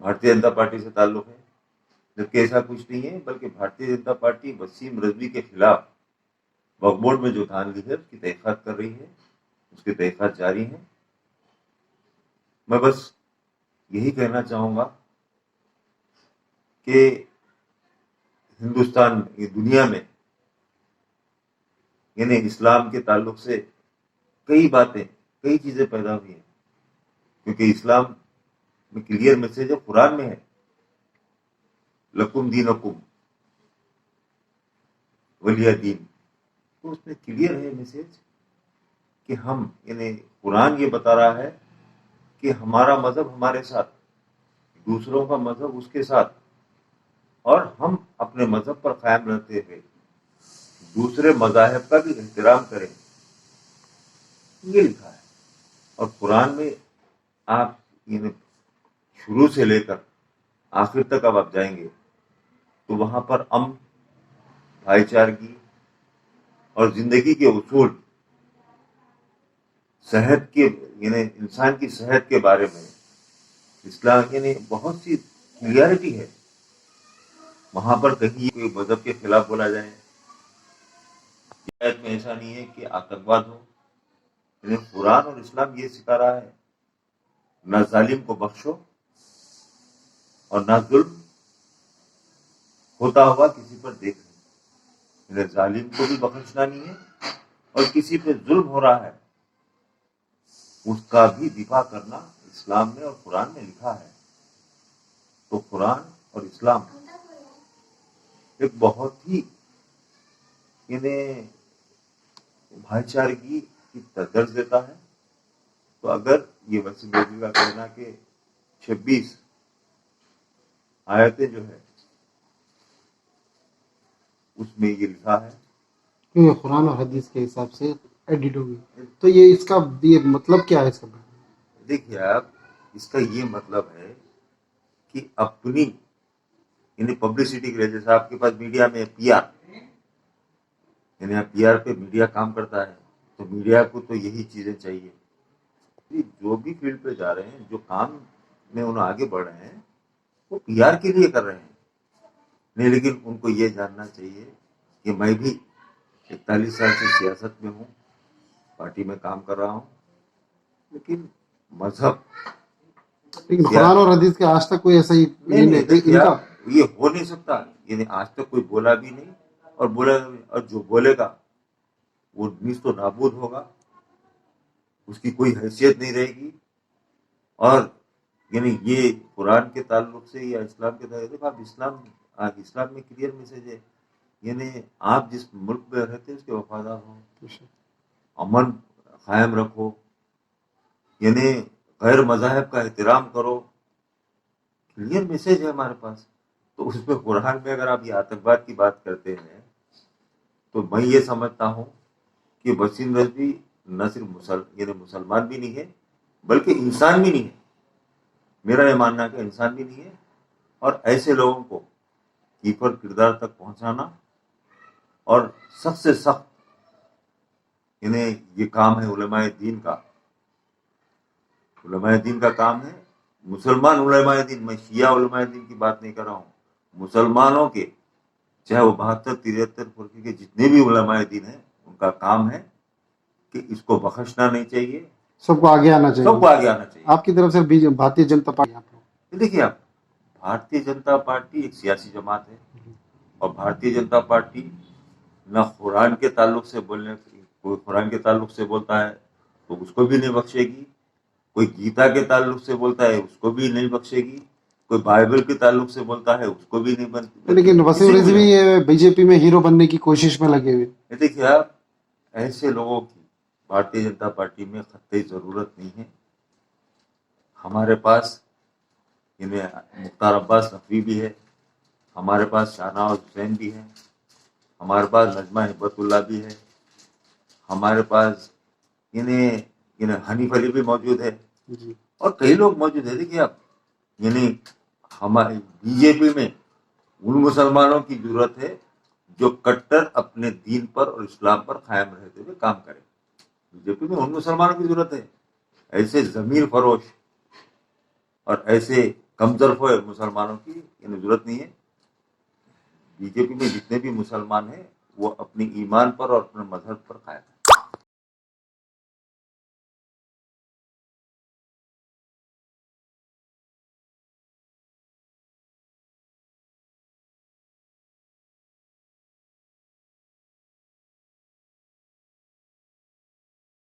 Bharatiya Janata party سے تعلق ہے، جبکہ ایسا کچھ نہیں ہے، بلکہ بھارتیہ جنتا پارٹی وسیم رضوی کے خلاف وقف بورڈ میں جو دھان لی ہے اس کی تحقیقات کر رہی ہے، اس کی تحقیقات جاری ہیں۔ میں بس یہی کہنا چاہوں گا کہ ہندوستان کی دنیا میں یعنی اسلام کے تعلق سے کئی باتیں، کئی چیزیں پیدا ہوئی ہیں، کیونکہ اسلام میں کلیئر میسج ہے، قرآن میں ہے، لکم دینکم ولی دین، تو اس میں کلیئر ہے میسج کہ ہم یعنی قرآن یہ بتا رہا ہے کہ ہمارا مذہب ہمارے ساتھ، دوسروں کا مذہب اس کے ساتھ، اور ہم اپنے مذہب پر قائم رہتے ہوئے دوسرے مذاہب کا بھی احترام کریں، یہ لکھا ہے۔ اور قرآن میں آپ یعنی شروع سے لے کر آخر تک اب آپ جائیں گے تو وہاں پر امن، بھائی چارگی اور زندگی کے اصول، صحت کے یعنی انسان کی صحت کے بارے میں اسلام یعنی بہت سی کلیئرٹی ہے۔ وہاں پر کہیں کوئی مذہب کے خلاف بولا جائے، آیت میں ایسا نہیں ہے کہ آتنکواد ہو، یعنی قرآن اور اسلام یہ سکھا رہا ہے نہ ظالم کو بخشو اور نہ ظلم ہوتا ہوا کسی پر دیکھ لیں، یعنی ظالم کو بھی بخشنا نہیں ہے، اور کسی پہ ظلم ہو رہا ہے اس کا بھی دفاع کرنا اسلام میں اور قرآن میں لکھا ہے۔ تو قرآن اور اسلام ایک بہت ہی یعنی بھائی چارگی کی درس دیتا ہے۔ تو اگر یہ وسیم رضوی کا کہنا کہ 26 آیتیں جو ہے اس میں یہ لکھا ہے، یہ قرآن اور حدیث کے حساب سے ایڈٹ ہوگی، تو یہ اس کا یہ مطلب کیا ہے اس کا؟ دیکھیے آپ، اس کا یہ مطلب ہے کہ اپنی یعنی پبلسٹی کے لیے، جیسے آپ کے پاس میڈیا میں پی آر، یعنی آپ پی آر پہ میڈیا کام کرتا ہے، تو میڈیا کو تو یہی چیزیں چاہیے۔ جو بھی فیلڈ پہ جا رہے ہیں، جو کام میں انہیں آگے بڑھ رہے ہیں، وہ پی آر کے لیے کر رہے ہیں نہیں، لیکن ان کو یہ جاننا چاہیے کہ میں بھی 41 سال سے سیاست میں ہوں، پارٹی میں کام کر رہا ہوں، لیکن مذہب لیکن قرآن اور حدیث کے آج تک کوئی ایسا ہی دیکھیے آپ، یہ ہو نہیں سکتا، یعنی آج تک کوئی بولا بھی نہیں اور بولا بھی نہیں، اور جو بولے گا وہ نیز تو نابود ہوگا، اس کی کوئی حیثیت نہیں رہے گی۔ اور یعنی یہ قرآن کے تعلق سے یا اسلام کے تعلق سے، آپ اسلام میں کلیئر میسج ہے، یعنی آپ جس ملک میں رہتے ہیں اس کے وفادار ہوں، امن قائم رکھو، یعنی غیر مذاہب کا احترام کرو، کلیئر میسج ہے ہمارے پاس۔ تو اس میں قرآن میں اگر آپ یہ آتنکواد کی بات کرتے ہیں تو میں یہ سمجھتا ہوں کہ وسیم رضوی نہ صرف یعنی مسلمان بھی نہیں ہے بلکہ انسان بھی نہیں ہے، میرا یہ ماننا ہے کہ انسان بھی نہیں ہے، اور ایسے لوگوں کو کیفر کردار تک پہنچانا اور سخت سے سخت یعنی یہ کام ہے علماء دین کا، علماء دین کا کام ہے، مسلمان علماء دین، میں شیعہ علماء دین کی بات نہیں کر رہا ہوں، مسلمانوں کے چاہے وہ 72-73 فرقے کے جتنے بھی علماء دین ہیں، ان کا کام ہے کہ اس کو بخشنا نہیں چاہیے، سب کو آگے آنا چاہیے، سب کو آگے آنا چاہیے۔ آپ کی طرف سے بھارتیہ جنتا پارٹی، دیکھیے آپ، بھارتیہ جنتا پارٹی ایک سیاسی جماعت ہے، اور بھارتیہ جنتا پارٹی نہ قرآن کے تعلق سے کوئی قرآن کے تعلق سے بولتا ہے تو اس کو بھی نہیں بخشے گی، کوئی گیتا کے تعلق سے بولتا ہے اس کو بھی نہیں بخشے گی، کوئی بائبل کے تعلق سے بولتا ہے اس کو بھی نہیں بخشے گی۔ لیکن وسیم رضوی بی جے پی میں ہیرو بننے کی کوشش میں لگے ہوئے۔ دیکھیے آپ، ایسے لوگوں کی بھارتیہ جنتا پارٹی میں قطعی ضرورت نہیں ہے۔ ہمارے پاس مختار عباس نقوی بھی ہے، ہمارے پاس شاہنواز حسین بھی ہے، ہمارے پاس نجمہ ہبت اللہ بھی ہے، ہمارے پاس حنیف علی بھی موجود ہے، اور کئی لوگ موجود ہیں۔ دیکھیے آپ، یعنی ہماری بی جے پی میں ان مسلمانوں کی ضرورت ہے جو کٹر اپنے دین پر اور اسلام پر قائم رہتے ہوئے کام کرے۔ بی جے پی میں ان مسلمانوں کی ضرورت ہے، ایسے ضمیر فروش اور ایسے کم ظرف ہے مسلمانوں کی، یعنی ضرورت نہیں ہے. بی جے پی میں جتنے بھی مسلمان ہیں وہ اپنی ایمان پر اور اپنے مذہب پر قائم ہیں.